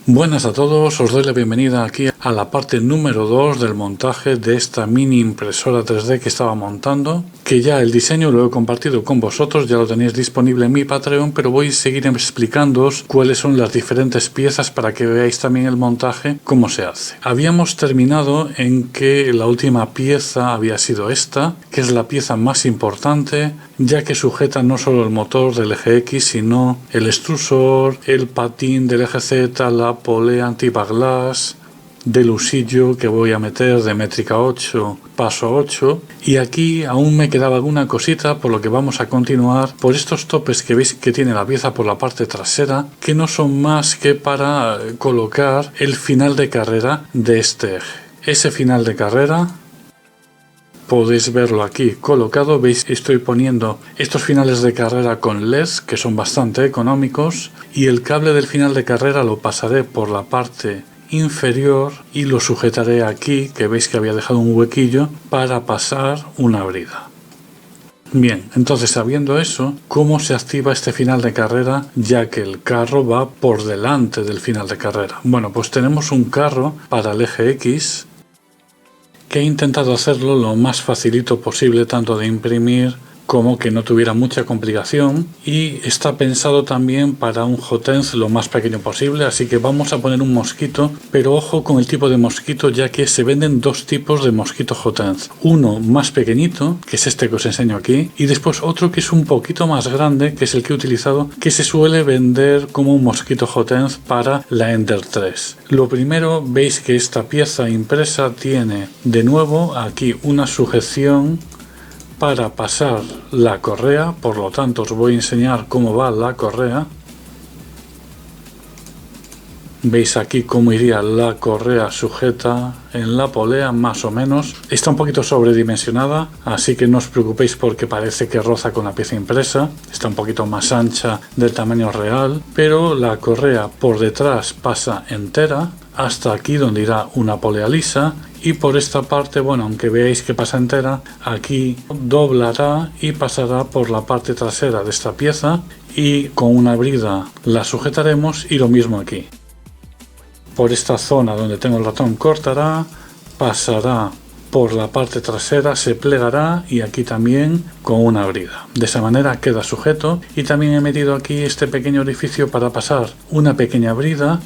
Buenas a todos, os doy la bienvenida aquí a la parte número 2 del montaje de esta mini impresora 3D que estaba montando, que ya el diseño lo he compartido con vosotros, ya lo tenéis disponible en mi Patreon, pero voy a seguir explicándoos cuáles son las diferentes piezas para que veáis también el montaje, cómo se hace. Habíamos terminado en que la última pieza había sido esta, que es la pieza más importante, ya que sujeta no solo el motor del eje X, sino el extrusor, el patín del eje Z, la polea anti-backlash del usillo que voy a meter de métrica 8, paso 8, y aquí aún me quedaba alguna cosita, por lo que vamos a continuar por estos topes que veis que tiene la pieza por la parte trasera, que no son más que para colocar el final de carrera de este eje. Ese final de carrera podéis verlo aquí colocado, veis estoy poniendo estos finales de carrera con LED que son bastante económicos, y el cable del final de carrera lo pasaré por la parte inferior y lo sujetaré aquí, que veis que había dejado un huequillo para pasar una brida. Bien, entonces sabiendo eso, ¿cómo se activa este final de carrera ya que el carro va por delante del final de carrera? Bueno, pues tenemos un carro para el eje X que he intentado hacerlo lo más facilito posible, tanto de imprimir como que no tuviera mucha complicación, y está pensado también para un hotend lo más pequeño posible, así que vamos a poner un mosquito, pero ojo con el tipo de mosquito, ya que se venden dos tipos de mosquito hotend, uno más pequeñito, que es este que os enseño aquí, y después otro que es un poquito más grande, que es el que he utilizado, que se suele vender como un mosquito hotend para la Ender 3. Lo primero, veis que esta pieza impresa tiene de nuevo aquí una sujeción para pasar la correa, por lo tanto os voy a enseñar cómo va la correa. Veis aquí cómo iría la correa sujeta en la polea, más o menos. Está un poquito sobredimensionada, así que no os preocupéis porque parece que roza con la pieza impresa. Está un poquito más ancha del tamaño real, pero la correa por detrás pasa entera hasta aquí donde irá una polea lisa, y por esta parte, bueno, aunque veáis que pasa entera, aquí doblará y pasará por la parte trasera de esta pieza, y con una brida la sujetaremos, y lo mismo aquí. Por esta zona donde tengo el ratón cortará, pasará por la parte trasera, se plegará, y aquí también con una brida. De esa manera queda sujeto, y también he metido aquí este pequeño orificio para pasar una pequeña brida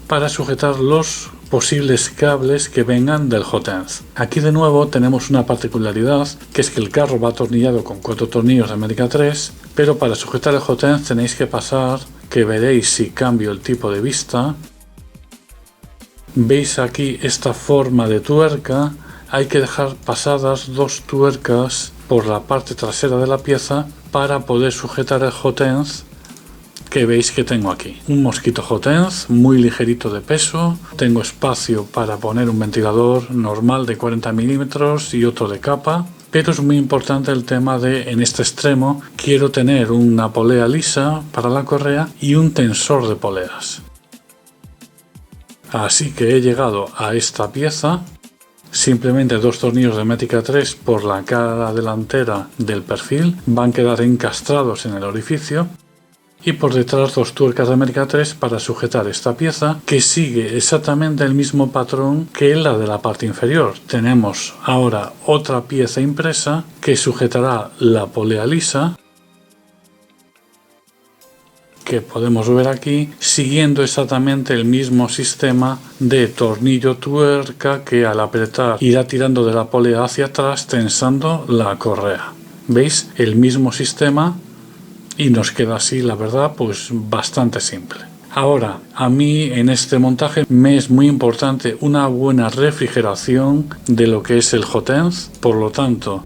para sujetar los posibles cables que vengan del hotend. Aquí de nuevo tenemos una particularidad, que es que el carro va atornillado con 4 tornillos de América 3, pero para sujetar el hotend tenéis que pasar, que veréis si cambio el tipo de vista. Veis aquí esta forma de tuerca, hay que dejar pasadas 2 tuercas por la parte trasera de la pieza para poder sujetar el hotend que veis que tengo aquí. Un mosquito hotend muy ligerito de peso, tengo espacio para poner un ventilador normal de 40 milímetros y otro de capa, pero es muy importante el tema de, en este extremo, quiero tener una polea lisa para la correa y un tensor de poleas. Así que he llegado a esta pieza, simplemente 2 tornillos de métrica 3 por la cara delantera del perfil, van a quedar encastrados en el orificio, y por detrás 2 tuercas de América 3 para sujetar esta pieza, que sigue exactamente el mismo patrón que la de la parte inferior. Tenemos ahora otra pieza impresa que sujetará la polea lisa, que podemos ver aquí, siguiendo exactamente el mismo sistema de tornillo tuerca, que al apretar irá tirando de la polea hacia atrás, tensando la correa. ¿Veis? El mismo sistema. Y nos queda así, la verdad, pues bastante simple. Ahora, a mí en este montaje me es muy importante una buena refrigeración de lo que es el hotend. Por lo tanto,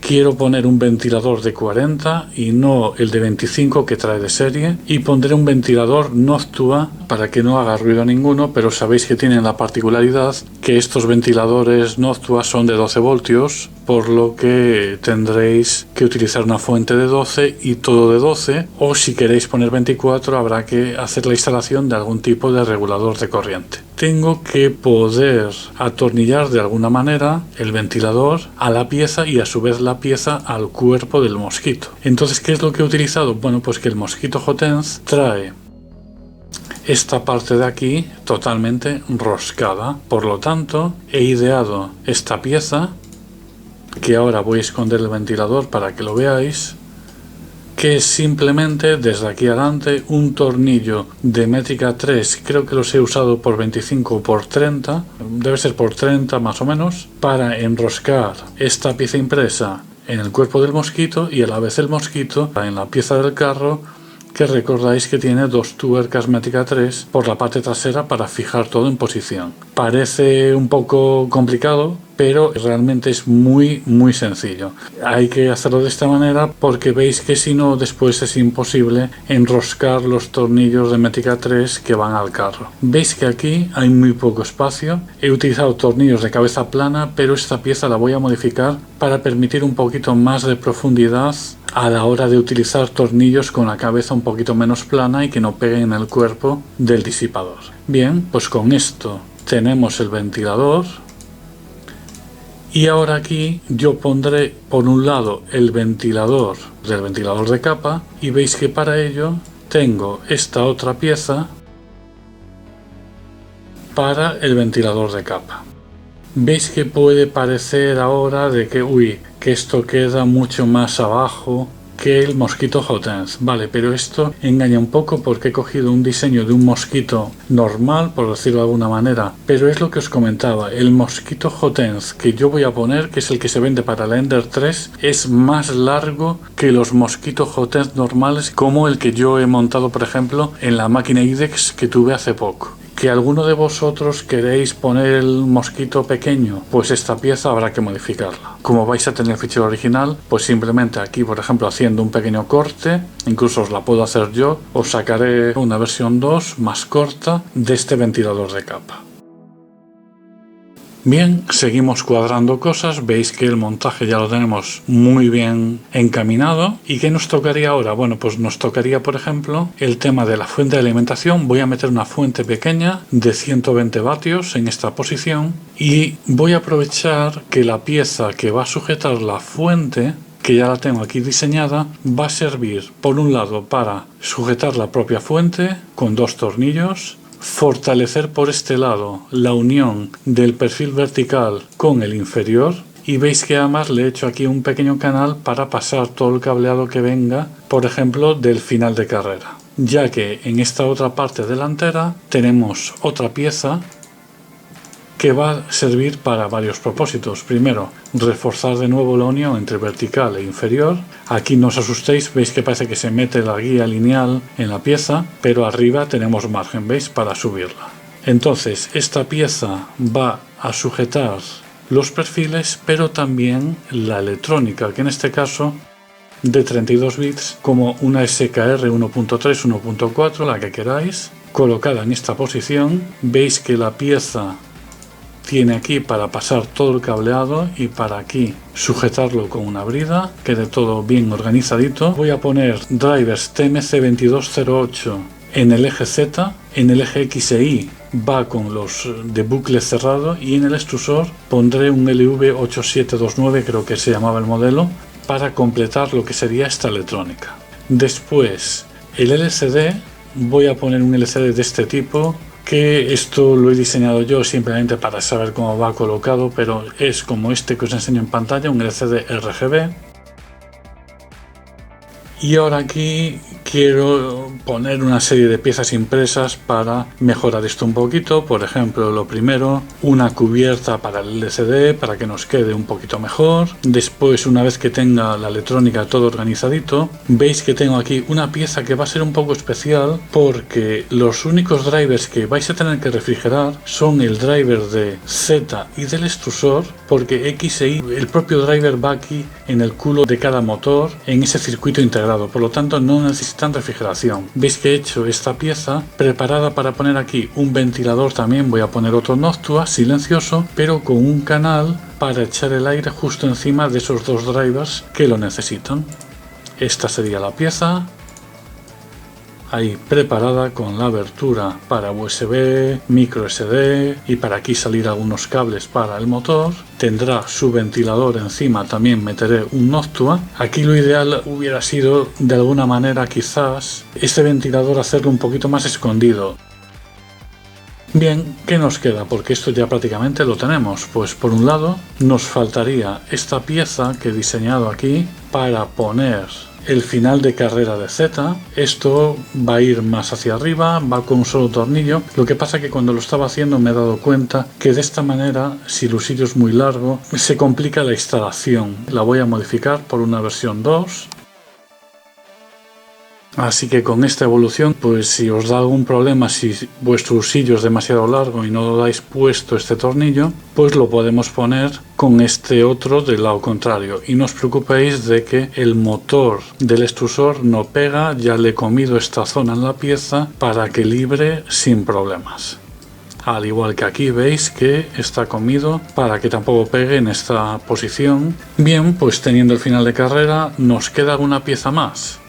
quiero poner un ventilador de 40 y no el de 25 que trae de serie, y pondré un ventilador Noctua para que no haga ruido ninguno, pero sabéis que tienen la particularidad que estos ventiladores Noctua son de 12 voltios, por lo que tendréis que utilizar una fuente de 12 y todo de 12, o si queréis poner 24 habrá que hacer la instalación de algún tipo de regulador de corriente. Tengo que poder atornillar de alguna manera el ventilador a la pieza y a su vez la pieza al cuerpo del mosquito. Entonces, ¿qué es lo que he utilizado? Bueno, pues que el mosquito hotend trae esta parte de aquí totalmente roscada. Por lo tanto, he ideado esta pieza, que ahora voy a esconder el ventilador para que lo veáis, que es simplemente desde aquí adelante un tornillo de métrica 3, creo que los he usado por 25 o por 30, debe ser por 30 más o menos, para enroscar esta pieza impresa en el cuerpo del mosquito y a la vez el mosquito en la pieza del carro, que recordáis que tiene dos tuercas métrica 3 por la parte trasera para fijar todo en posición. Parece un poco complicado, pero realmente es muy sencillo. Hay que hacerlo de esta manera porque veis que si no después es imposible enroscar los tornillos de métrica 3 que van al carro. Veis que aquí hay muy poco espacio. He utilizado tornillos de cabeza plana, pero esta pieza la voy a modificar para permitir un poquito más de profundidad a la hora de utilizar tornillos con la cabeza un poquito menos plana y que no peguen en el cuerpo del disipador. Bien, pues con esto tenemos el ventilador. Y ahora aquí yo pondré por un lado el ventilador del ventilador de capa y veis que para ello tengo esta otra pieza para el ventilador de capa. Veis que puede parecer ahora de que esto queda mucho más abajo que el mosquito Hotens. Vale, pero esto engaña un poco porque he cogido un diseño de un mosquito normal, por decirlo de alguna manera, pero es lo que os comentaba, el mosquito Hotens que yo voy a poner, que es el que se vende para la Ender 3, es más largo que los mosquitos Hotens normales, como el que yo he montado, por ejemplo, en la máquina IDEX que tuve hace poco. Que alguno de vosotros queréis poner el mosquito pequeño, pues esta pieza habrá que modificarla. Como vais a tener el fichero original, pues simplemente aquí, por ejemplo, haciendo un pequeño corte, incluso os la puedo hacer yo, os sacaré una versión 2 más corta de este ventilador de capa. Bien, seguimos cuadrando cosas, veis que el montaje ya lo tenemos muy bien encaminado. ¿Y qué nos tocaría ahora? Bueno, pues nos tocaría, por ejemplo, el tema de la fuente de alimentación. Voy a meter una fuente pequeña de 120 vatios en esta posición y voy a aprovechar que la pieza que va a sujetar la fuente, que ya la tengo aquí diseñada, va a servir por un lado para sujetar la propia fuente con dos tornillos, fortalecer por este lado la unión del perfil vertical con el inferior y veis que además le he hecho aquí un pequeño canal para pasar todo el cableado que venga, por ejemplo, del final de carrera, ya que en esta otra parte delantera tenemos otra pieza que va a servir para varios propósitos. Primero, reforzar de nuevo la unión entre vertical e inferior. Aquí no os asustéis, veis que parece que se mete la guía lineal en la pieza, pero arriba tenemos margen, ¿veis? Para subirla. Entonces, esta pieza va a sujetar los perfiles, pero también la electrónica, que en este caso de 32 bits, como una SKR 1.3, 1.4, la que queráis, colocada en esta posición. Veis que la pieza tiene aquí para pasar todo el cableado y para aquí sujetarlo con una brida, quede todo bien organizadito. Voy a poner drivers TMC2208 en el eje Z, en el eje X e Y va con los de bucle cerrado y en el extrusor pondré un LV8729, creo que se llamaba el modelo, para completar lo que sería esta electrónica. Después el LCD, voy a poner un LCD de este tipo, que esto lo he diseñado yo simplemente para saber cómo va colocado, pero es como este que os enseño en pantalla, un LCD RGB. Y ahora aquí quiero poner una serie de piezas impresas para mejorar esto un poquito. Por ejemplo, lo primero, una cubierta para el LCD para que nos quede un poquito mejor. Después, una vez que tenga la electrónica todo organizadito, veis que tengo aquí una pieza que va a ser un poco especial porque los únicos drivers que vais a tener que refrigerar son el driver de Z y del extrusor, porque X e Y, el propio driver va aquí en el culo de cada motor en ese circuito integrado. Por lo tanto no necesitan refrigeración. Veis que he hecho esta pieza preparada para poner aquí un ventilador. También voy a poner otro Noctua silencioso, pero con un canal para echar el aire justo encima de esos dos drivers que lo necesitan. Esta sería la pieza ahí preparada con la abertura para USB, micro SD y para aquí salir algunos cables para el motor. Tendrá su ventilador encima, también meteré un Noctua. Aquí lo ideal hubiera sido de alguna manera quizás este ventilador hacerlo un poquito más escondido. Bien, ¿qué nos queda? Porque esto ya prácticamente lo tenemos. Pues por un lado nos faltaría esta pieza que he diseñado aquí para poner el final de carrera de Z. Esto va a ir más hacia arriba, va con un solo tornillo. Lo que pasa que cuando lo estaba haciendo me he dado cuenta que de esta manera, si el usillo es muy largo, se complica la instalación. La voy a modificar por una versión 2. Así que con esta evolución, pues si os da algún problema, si vuestro usillo es demasiado largo y no lo dais puesto este tornillo, pues lo podemos poner con este otro del lado contrario. Y no os preocupéis de que el motor del extrusor no pega, ya le he comido esta zona en la pieza para que libre sin problemas. Al igual que aquí veis que está comido para que tampoco pegue en esta posición. Bien, pues teniendo el final de carrera, ¿nos queda alguna pieza más?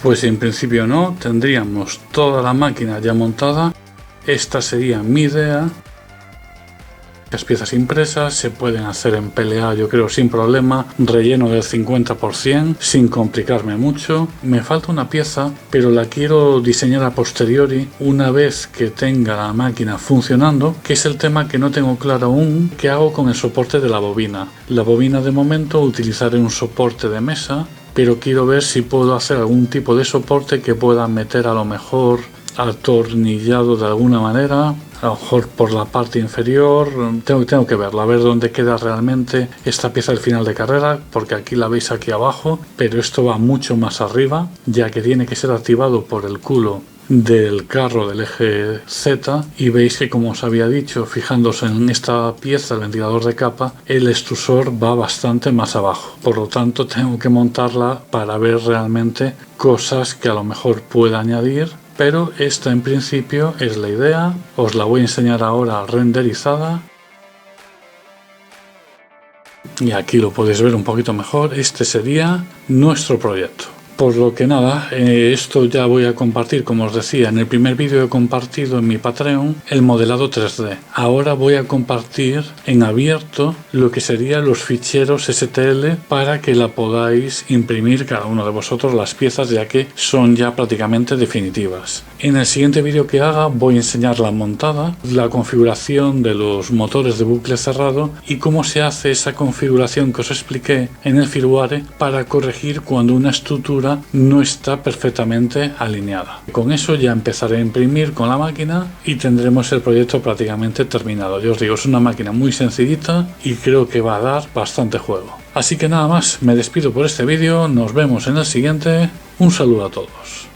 Pues en principio no, tendríamos toda la máquina ya montada. Esta sería mi idea. Las piezas impresas se pueden hacer en PLA, yo creo sin problema, relleno del 50% sin complicarme mucho. Me falta una pieza, pero la quiero diseñar a posteriori una vez que tenga la máquina funcionando, que es el tema que no tengo claro aún, qué hago con el soporte de la bobina. La bobina de momento utilizaré un soporte de mesa, pero quiero ver si puedo hacer algún tipo de soporte que pueda meter a lo mejor atornillado de alguna manera, a lo mejor por la parte inferior. Tengo que verla, a ver dónde queda realmente esta pieza del final de carrera, porque aquí la veis aquí abajo, pero esto va mucho más arriba, ya que tiene que ser activado por el culo del carro del eje Z, y veis que, como os había dicho, fijándose en esta pieza, el ventilador de capa, el extrusor va bastante más abajo. Por lo tanto, tengo que montarla para ver realmente cosas que a lo mejor pueda añadir, pero esta en principio es la idea. Os la voy a enseñar ahora renderizada. Y aquí lo podéis ver un poquito mejor. Este sería nuestro proyecto. Por lo que nada, esto ya voy a compartir, como os decía, en el primer vídeo he compartido en mi Patreon el modelado 3D. Ahora voy a compartir en abierto lo que serían los ficheros STL para que la podáis imprimir cada uno de vosotros las piezas, ya que son ya prácticamente definitivas. En el siguiente vídeo que haga voy a enseñar la montada, la configuración de los motores de bucle cerrado y cómo se hace esa configuración que os expliqué en el firmware para corregir cuando una estructura no está perfectamente alineada. Con eso ya empezaré a imprimir con la máquina y tendremos el proyecto prácticamente terminado. Yo os digo, es una máquina muy sencillita y creo que va a dar bastante juego. Así que nada más, me despido por este vídeo, nos vemos en el siguiente, un saludo a todos.